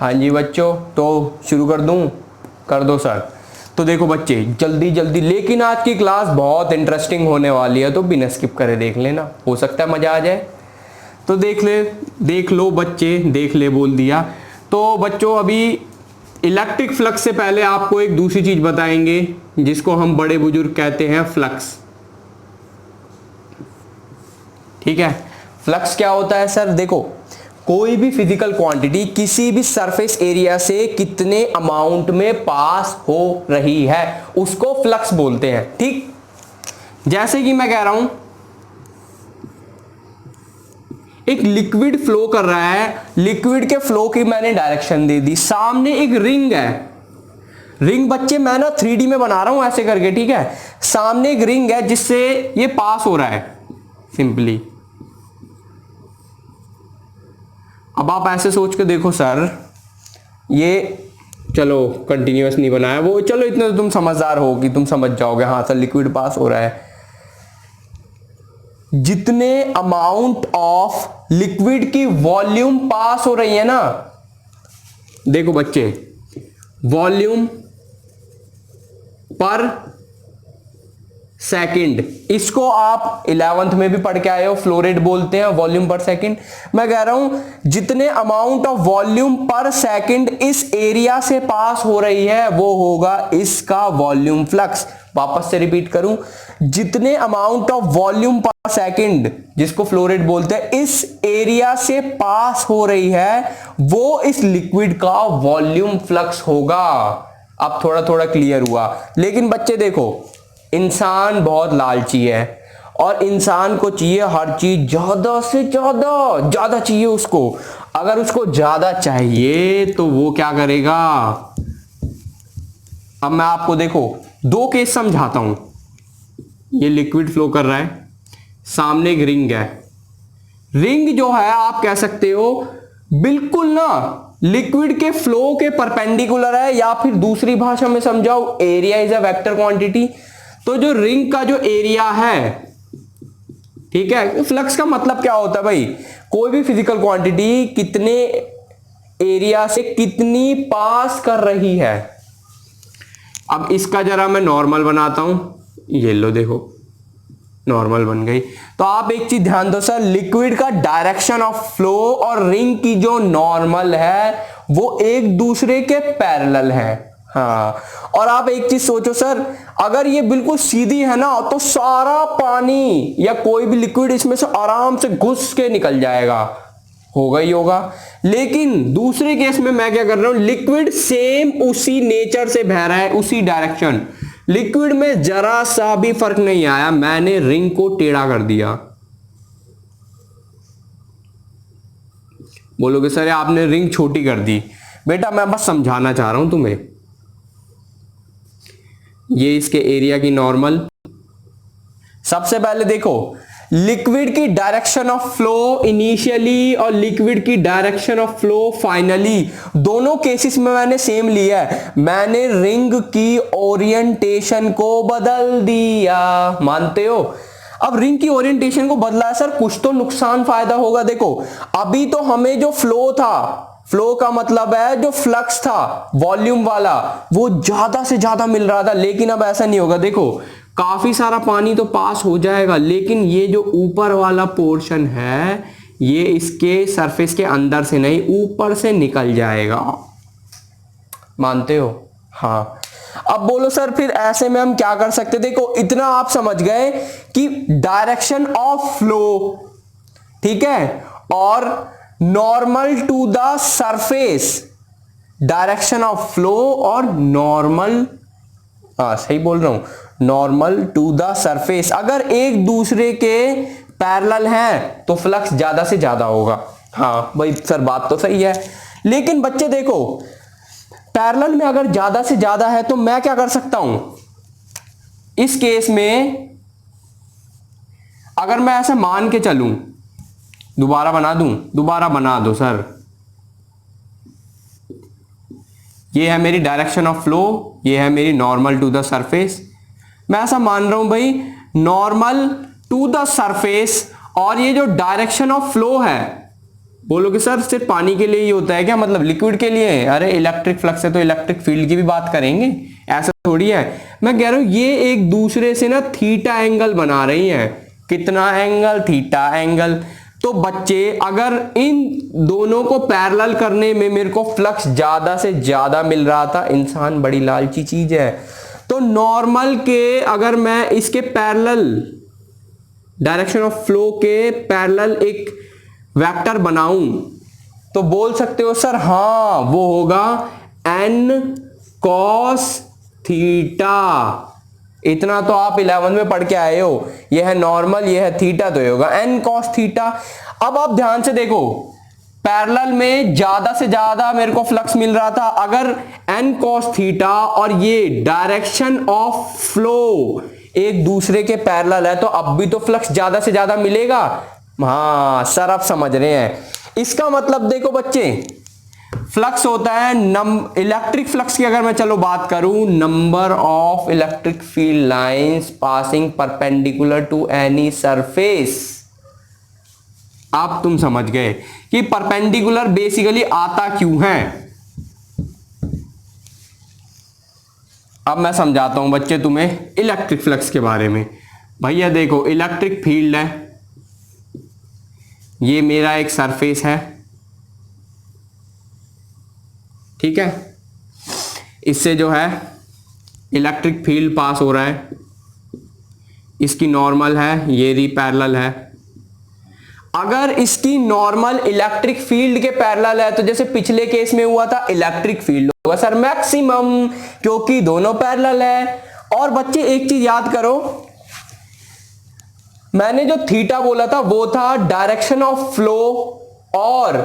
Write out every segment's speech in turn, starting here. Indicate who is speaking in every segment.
Speaker 1: हाँ जी बच्चों, तो शुरू कर दूं? कर दो सर। तो देखो बच्चे, जल्दी जल्दी, लेकिन आज की क्लास बहुत इंटरेस्टिंग होने वाली है, तो बिना स्किप करे देख लेना, हो सकता है मजा आ जाए। तो देख लो बच्चे, देख ले बोल दिया। तो बच्चों, अभी इलेक्ट्रिक फ्लक्स से पहले आपको एक दूसरी चीज बताएंगे जिसको हम बड़े बुजुर्ग कहते हैं फ्लक्स। ठीक है, फ्लक्स क्या होता है सर? देखो, कोई भी फिजिकल क्वांटिटी किसी भी सरफेस एरिया से कितने अमाउंट में पास हो रही है उसको फ्लक्स बोलते हैं। ठीक, जैसे कि मैं कह रहा हूं एक लिक्विड फ्लो कर रहा है, लिक्विड के फ्लो की मैंने डायरेक्शन दे दी। सामने एक रिंग है, रिंग बच्चे मैं ना 3D में बना रहा हूं ऐसे करके। ठीक है, सामने एक रिंग है जिससे ये पास हो रहा है सिंपली। अब आप ऐसे सोच के देखो सर, ये चलो कंटिन्यूअस नहीं बनाया वो, चलो इतने तो तुम समझदार हो कि तुम समझ जाओगे। हाँ सर, लिक्विड पास हो रहा है। जितने अमाउंट ऑफ लिक्विड की वॉल्यूम पास हो रही है ना, देखो बच्चे, वॉल्यूम पर सेकंड, इसको आप 11th में भी पढ़ के आए हो, फ्लो रेट बोलते हैं वॉल्यूम पर सेकंड। मैं कह रहा हूं जितने अमाउंट ऑफ वॉल्यूम पर सेकंड इस एरिया से पास हो रही है वो होगा इसका वॉल्यूम फ्लक्स। वापस से रिपीट करूं, जितने अमाउंट ऑफ वॉल्यूम पर सेकंड, जिसको फ्लो रेट बोलते हैं, इस एरिया से पास हो रही है वो इस लिक्विड का वॉल्यूम फ्लक्स होगा। अब थोड़ा थोड़ा क्लियर हुआ। लेकिन बच्चे देखो, इंसान बहुत लालची है और इंसान को चाहिए हर चीज ज्यादा से ज्यादा चाहिए उसको। अगर उसको ज्यादा चाहिए तो वो क्या करेगा? अब मैं आपको देखो दो केस समझाता हूं। ये लिक्विड फ्लो कर रहा है, सामने एक रिंग है। रिंग जो है आप कह सकते हो बिल्कुल ना लिक्विड के फ्लो के परपेंडिकुलर है, या फिर दूसरी भाषा में समझाओ, area is a vector quantity. तो जो रिंग का जो एरिया है, ठीक है, फ्लक्स का मतलब क्या होता है भाई? कोई भी फिजिकल क्वांटिटी कितने एरिया से कितनी पास कर रही है। अब इसका जरा मैं नॉर्मल बनाता हूं, ये लो देखो नॉर्मल बन गई। तो आप एक चीज ध्यान दो सर, लिक्विड का डायरेक्शन ऑफ फ्लो और रिंग की जो नॉर्मल है वो एक दूसरे के पैरेलल है। हाँ, और आप एक चीज सोचो सर, अगर ये बिल्कुल सीधी है ना तो सारा पानी या कोई भी लिक्विड इसमें से आराम से घुस के निकल जाएगा, होगा ही होगा। लेकिन दूसरे केस में मैं क्या कर रहा हूं, लिक्विड सेम उसी नेचर से बह रहा है, उसी डायरेक्शन। लिक्विड में जरा सा भी फर्क नहीं आया, मैंने रिंग को टेढ़ा कर दिया। बोलोगे सर आपने रिंग छोटी कर दी। बेटा मैं बस समझाना चाह रहा हूं तुम्हें। ये इसके एरिया की नॉर्मल। सबसे पहले देखो, लिक्विड की डायरेक्शन ऑफ फ्लो इनिशियली और लिक्विड की डायरेक्शन ऑफ फ्लो फाइनली, दोनों केसेस में मैंने सेम लिया है। मैंने रिंग की ओरिएंटेशन को बदल दिया, मानते हो? अब रिंग की ओरिएंटेशन को बदला है सर, कुछ तो नुकसान फायदा होगा। देखो अभी तो हमें जो फ्लो था, फ्लो का मतलब है जो फ्लक्स था वॉल्यूम वाला, वो ज्यादा से ज्यादा मिल रहा था। लेकिन अब ऐसा नहीं होगा। देखो काफी सारा पानी तो पास हो जाएगा, लेकिन ये जो ऊपर वाला पोर्शन है ये इसके सरफेस के अंदर से नहीं ऊपर से निकल जाएगा, मानते हो? हाँ। अब बोलो सर फिर ऐसे में हम क्या कर सकते? देखो इतना आप समझ गए कि डायरेक्शन ऑफ फ्लो, ठीक है, और normal to the surface, direction of flow और नॉर्मल, सही बोल रहा हूं, नॉर्मल टू द सरफेस अगर एक दूसरे के पैरेलल हैं तो फ्लक्स ज्यादा से ज्यादा होगा। हाँ भाई सर बात तो सही है। लेकिन बच्चे देखो, पैरेलल में अगर ज्यादा से ज्यादा है तो मैं क्या कर सकता हूं इस केस में? अगर मैं ऐसे मान के चलूं, दोबारा बना दूं, दोबारा बना दो सर। ये है मेरी डायरेक्शन ऑफ फ्लो, ये है मेरी नॉर्मल टू द सरफेस। मैं ऐसा मान रहा हूं भाई नॉर्मल टू द सरफेस, और ये जो डायरेक्शन ऑफ फ्लो है बोलोगे सर सिर्फ पानी के लिए ही होता है क्या, मतलब लिक्विड के लिए है? अरे इलेक्ट्रिक फ्लक्स है तो इलेक्ट्रिक फील्ड की भी बात करेंगे, ऐसा थोड़ी है। मैं कह रहा हूं ये एक दूसरे से ना थीटा एंगल बना रही हैं। कितना एंगल? Theta angle. तो बच्चे अगर इन दोनों को पैरेलल करने में मेरे को फ्लक्स ज्यादा से ज्यादा मिल रहा था, इंसान बड़ी लालची चीज है, तो नॉर्मल के अगर मैं इसके पैरेलल डायरेक्शन ऑफ फ्लो के पैरेलल एक वेक्टर बनाऊं तो बोल सकते हो सर हाँ वो होगा n cos थीटा। इतना तो आप 11 में पढ़ के आए हो, यह है नॉर्मल, यह है थीटा, तो ये होगा n cos थीटा। अब आप ध्यान से देखो, पैरेलल में ज्यादा से ज्यादा मेरे को फ्लक्स मिल रहा था, अगर n cos थीटा और ये डायरेक्शन ऑफ फ्लो एक दूसरे के पैरेलल है तो अब भी तो फ्लक्स ज्यादा से ज्यादा मिलेगा। हाँ सर आप समझ रहे हैं। इसका मतलब देखो बच्चे, फ्लक्स होता है इलेक्ट्रिक फ्लक्स की अगर मैं चलो बात करूं, number of electric field lines passing perpendicular to any surface. अब तुम समझ गए कि परपेंडिकुलर बेसिकली आता क्यों है। अब मैं समझाता हूं बच्चे तुम्हें इलेक्ट्रिक फ्लक्स के बारे में। भैया देखो इलेक्ट्रिक फील्ड है, ये मेरा एक सरफेस है, ठीक है, इससे जो है इलेक्ट्रिक फील्ड पास हो रहा है, इसकी नॉर्मल है, ये री पैरेलल है। अगर इसकी नॉर्मल इलेक्ट्रिक फील्ड के पैरेलल है तो जैसे पिछले केस में हुआ था इलेक्ट्रिक फील्ड होगा सर मैक्सिमम, क्योंकि दोनों पैरेलल है। और बच्चे एक चीज याद करो, मैंने जो थीटा बोला था वो था डायरेक्शन ऑफ फ्लो और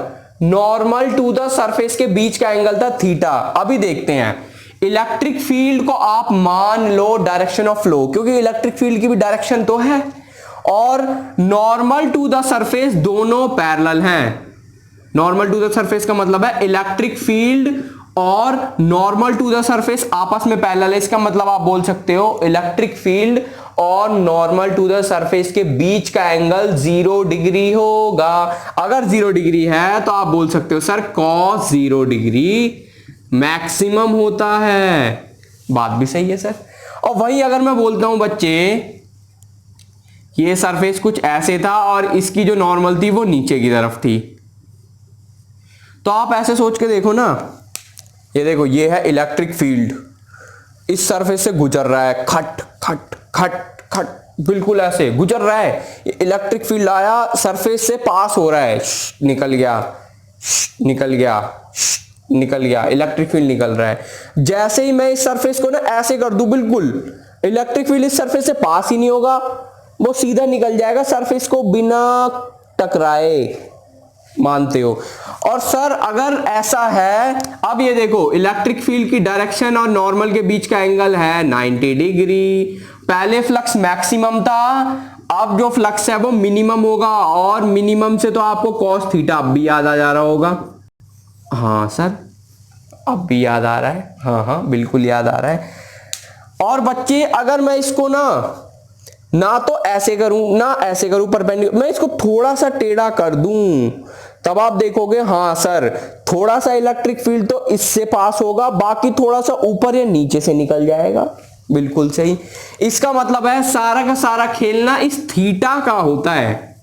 Speaker 1: नॉर्मल टू द सरफेस के बीच का एंगल था थीटा। अभी देखते हैं इलेक्ट्रिक फील्ड को आप मान लो डायरेक्शन ऑफ फ्लो, क्योंकि इलेक्ट्रिक फील्ड की भी डायरेक्शन तो है, और नॉर्मल टू द सरफेस दोनों पैरेलल हैं। नॉर्मल टू द सरफेस का मतलब है इलेक्ट्रिक फील्ड और नॉर्मल टू द सरफेस आपस में पैरेलल है। इसका मतलब आप बोल सकते हो इलेक्ट्रिक फील्ड और नॉर्मल टू द सरफेस के बीच का एंगल 0 डिग्री होगा। अगर 0 डिग्री है तो आप बोल सकते हो सर cos 0 डिग्री मैक्सिमम होता है। बात भी सही है सर। और वही अगर मैं बोलता हूं बच्चे ये सरफेस कुछ ऐसे था और इसकी जो नॉर्मल थी वो नीचे की तरफ थी, तो आप ऐसे सोच के देखो ना, ये देखो ये है इलेक्ट्रिक फील्ड, इस सरफेस से गुजर रहा है, खट खट खट खट बिल्कुल ऐसे गुजर रहा है। इलेक्ट्रिक फील्ड आया सरफेस से पास हो रहा है, निकल गया, निकल गया, निकल गया, इलेक्ट्रिक फील्ड निकल रहा है। जैसे ही मैं इस सरफेस को ना ऐसे कर दूं, बिल्कुल इलेक्ट्रिक फील्ड इस सरफेस से पास ही नहीं होगा, वो सीधा निकल जाएगा सरफेस को बिना टकराए। मानते हो? और सर अगर ऐसा है, अब ये देखो इलेक्ट्रिक फील्ड की डायरेक्शन और नॉर्मल के बीच का एंगल है 90 डिग्री। पहले फ्लक्स मैक्सिमम था, अब जो फ्लक्स है वो मिनिमम होगा, और मिनिमम से तो आपको cos थीटा अब भी याद आ जा रहा होगा। हाँ सर अब भी याद आ रहा है, हाँ हाँ बिल्कुल याद आ रहा है। और बच्चे अगर मैं इसको ना तो ऐसे करूं ना ऐसे करूं परपेंडिकुलर, मैं इसको थोड़ा सा टेढ़ा कर दूं, तब आप देखोगे हाँ सर थोड़ा सा इलेक्ट्रिक फील्ड तो इससे पास होगा, बाकी थोड़ा सा ऊपर या नीचे से निकल जाएगा। बिल्कुल सही। इसका मतलब है सारा का सारा खेलना इस थीटा का होता है।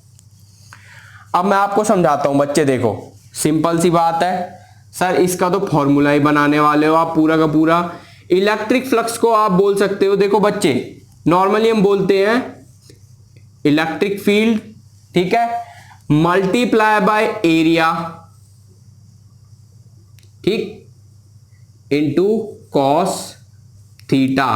Speaker 1: अब मैं आपको समझाता हूं बच्चे, देखो सिंपल सी बात है सर, इसका तो फॉर्मूला ही बनाने वाले हो आप पूरा का पूरा। इलेक्ट्रिक फ्लक्स को आप बोल सकते हो, देखो बच्चे नॉर्मली हम बोलते हैं इलेक्ट्रिक फील्ड, ठीक है, मल्टीप्लाई बाय एरिया, ठीक, इनटू कॉस थीटा।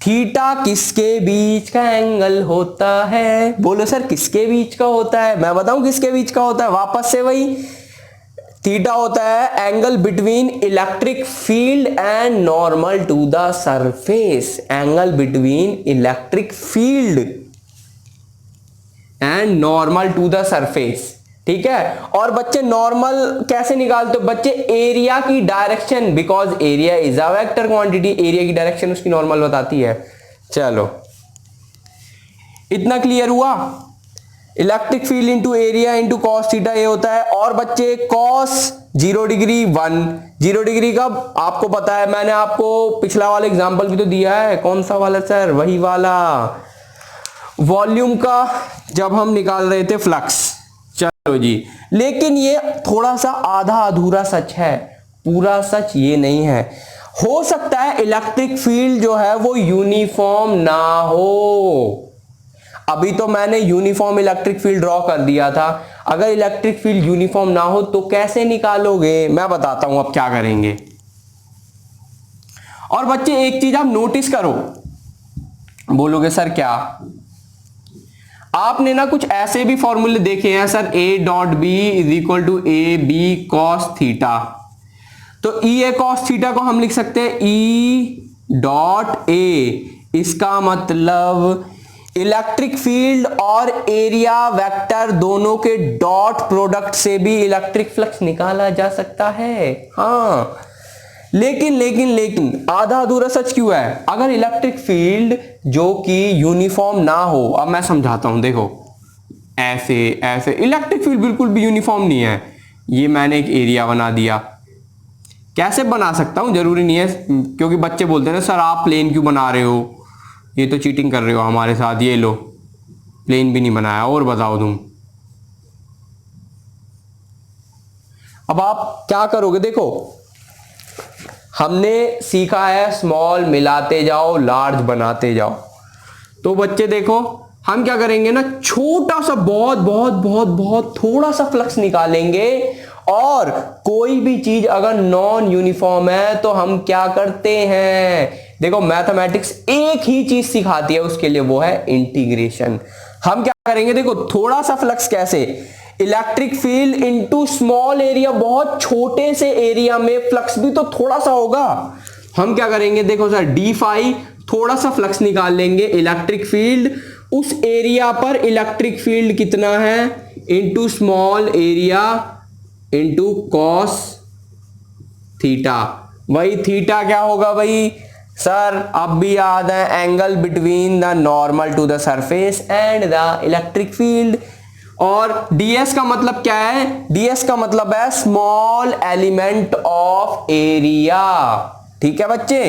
Speaker 1: थीटा किसके बीच का एंगल होता है? बोलो सर किसके बीच का होता है? मैं बताऊं किसके बीच का होता है, वापस से वही, थीटा होता है angle between electric field and normal to the surface. Angle between electric field and normal to the surface, ठीक है। और बच्चे नॉर्मल कैसे निकालते हो बच्चे? एरिया की direction, because area is a vector quantity, area की डायरेक्शन उसकी नॉर्मल बताती है। चलो इतना क्लियर हुआ। Electric field into area into cos theta ये होता है। और बच्चे कॉस 0 डिग्री 1, 0 डिग्री का आपको पता है, मैंने आपको पिछला वाला एग्जांपल भी तो दिया है। कौन सा वाला सर? वही वाला, वॉल्यूम का, जब हम निकाल रहे थे फ्लक्स। चलो जी, लेकिन ये थोड़ा सा आधा अधूरा सच है, पूरा सच ये नहीं है। हो सकता है इलेक्ट्रिक फील्ड जो है वो यूनिफॉर्म ना हो। अभी तो मैंने यूनिफॉर्म इलेक्ट्रिक फील्ड ड्रॉ कर दिया था। अगर इलेक्ट्रिक फील्ड यूनिफॉर्म ना हो तो कैसे निकालोगे? मैं बताता हूं अब क्या करेंगे। और बच्चे एक चीज आप नोटिस करो, बोलोगे सर क्या? आपने ना कुछ ऐसे भी फॉर्मूले देखे हैं sir, A dot B is equal to A B cos theta. तो ई ए कॉस थीटा को हम लिख सकते हैं ई डॉट ए। इसका मतलब इलेक्ट्रिक फील्ड और एरिया वेक्टर दोनों के डॉट प्रोडक्ट से भी इलेक्ट्रिक फ्लक्स निकाला जा सकता है। हाँ, लेकिन आधा अधूरा सच क्यों है? अगर इलेक्ट्रिक फील्ड जो कि यूनिफॉर्म ना हो, अब मैं समझाता हूं, देखो ऐसे ऐसे इलेक्ट्रिक फील्ड बिल्कुल भी यूनिफॉर्म नहीं है। ये मैंने एक एरिया बना दिया, कैसे बना सकता हूं? जरूरी नहीं है, क्योंकि बच्चे बोलते हैं ना सर आप प्लेन क्यों बना रहे हो, ये तो चीटिंग कर रहे हो हमारे साथ। ये लो, प्लेन भी नहीं बनाया, और बताओ तुम। अब आप क्या करोगे? देखो हमने सीखा है स्मॉल मिलाते जाओ लार्ज बनाते जाओ। तो बच्चे देखो हम क्या करेंगे ना, छोटा सा बहुत बहुत बहुत बहुत थोड़ा सा फ्लक्स निकालेंगे। और कोई भी चीज अगर नॉन यूनिफॉर्म है तो हम क्या करते हैं? देखो मैथमेटिक्स एक ही चीज सिखाती है उसके लिए, वो है इंटीग्रेशन। हम क्या करेंगे? देखो थोड़ा सा फ्लक्स कैसे, electric field into small area, बहुत छोटे से एरिया में फ्लक्स भी तो थोड़ा सा होगा। हम क्या करेंगे? देखो सर डी फाई, थोड़ा सा फ्लक्स निकाल लेंगे, इलेक्ट्रिक फील्ड उस एरिया पर इलेक्ट्रिक फील्ड कितना है into small area into cos theta. वही थीटा क्या होगा भाई सर? अब भी याद है, angle between the normal to the surface and the electric field. और ds का मतलब क्या है? ds का मतलब है स्मॉल एलिमेंट ऑफ एरिया। ठीक है बच्चे,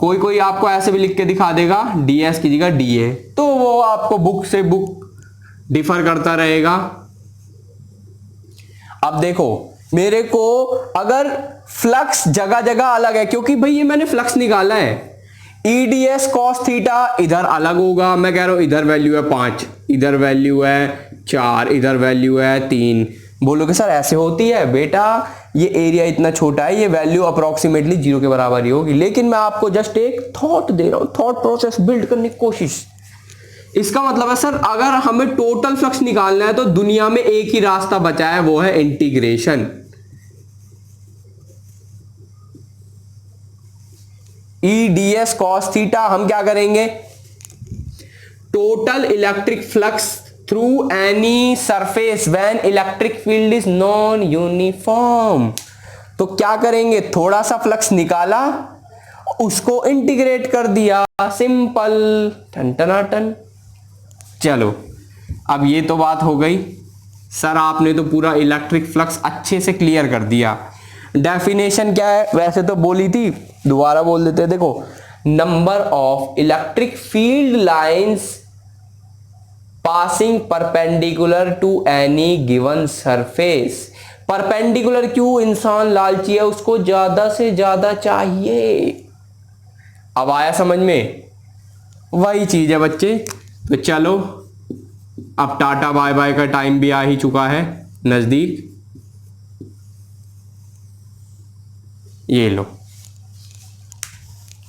Speaker 1: कोई आपको ऐसे भी लिख के दिखा देगा ds की जगह da, तो वो आपको बुक से बुक डिफर करता रहेगा। अब देखो मेरे को अगर फ्लक्स जगह जगह अलग है, क्योंकि भाई ये मैंने फ्लक्स निकाला है, ईडीएस कॉस थीटा इधर अलग होगा। मैं कह रहा हूं इधर वैल्यू है 5, इधर वैल्यू है 4, इधर वैल्यू है 3। बोलोगे सर ऐसे होती है? बेटा ये एरिया इतना छोटा है, ये वैल्यू अप्रोक्सीमेटली 0 के बराबर ही होगी। लेकिन मैं आपको जस्ट एक थॉट दे रहा हूं, थॉट प्रोसेस बिल्ड करने की कोशिश। इसका मतलब है सर अगर हमें टोटल फ्लक्स निकालना है तो दुनिया में एक ही रास्ता बचा है, वो है इंटीग्रेशन। ईडीएस कॉस थीटा हम क्या करेंगे? Total electric flux through any surface when electric field is non uniform. तो क्या करेंगे? थोड़ा सा फ्लक्स निकाला, उसको इंटीग्रेट कर दिया, सिंपल, टन टना टन। चलो अब ये तो बात हो गई सर, आपने तो पूरा इलेक्ट्रिक फ्लक्स अच्छे से क्लियर कर दिया। डेफिनेशन क्या है? वैसे तो बोली थी, दोबारा बोल देते हैं। देखो number of electric field lines passing perpendicular to any given surface. Perpendicular क्यों? इंसान लालची है, उसको ज्यादा से ज्यादा चाहिए। अब आया समझ में? वही चीज है बच्चे। तो चलो अब टाटा बाय बाय का टाइम भी आ ही चुका है नजदीक। ये लो।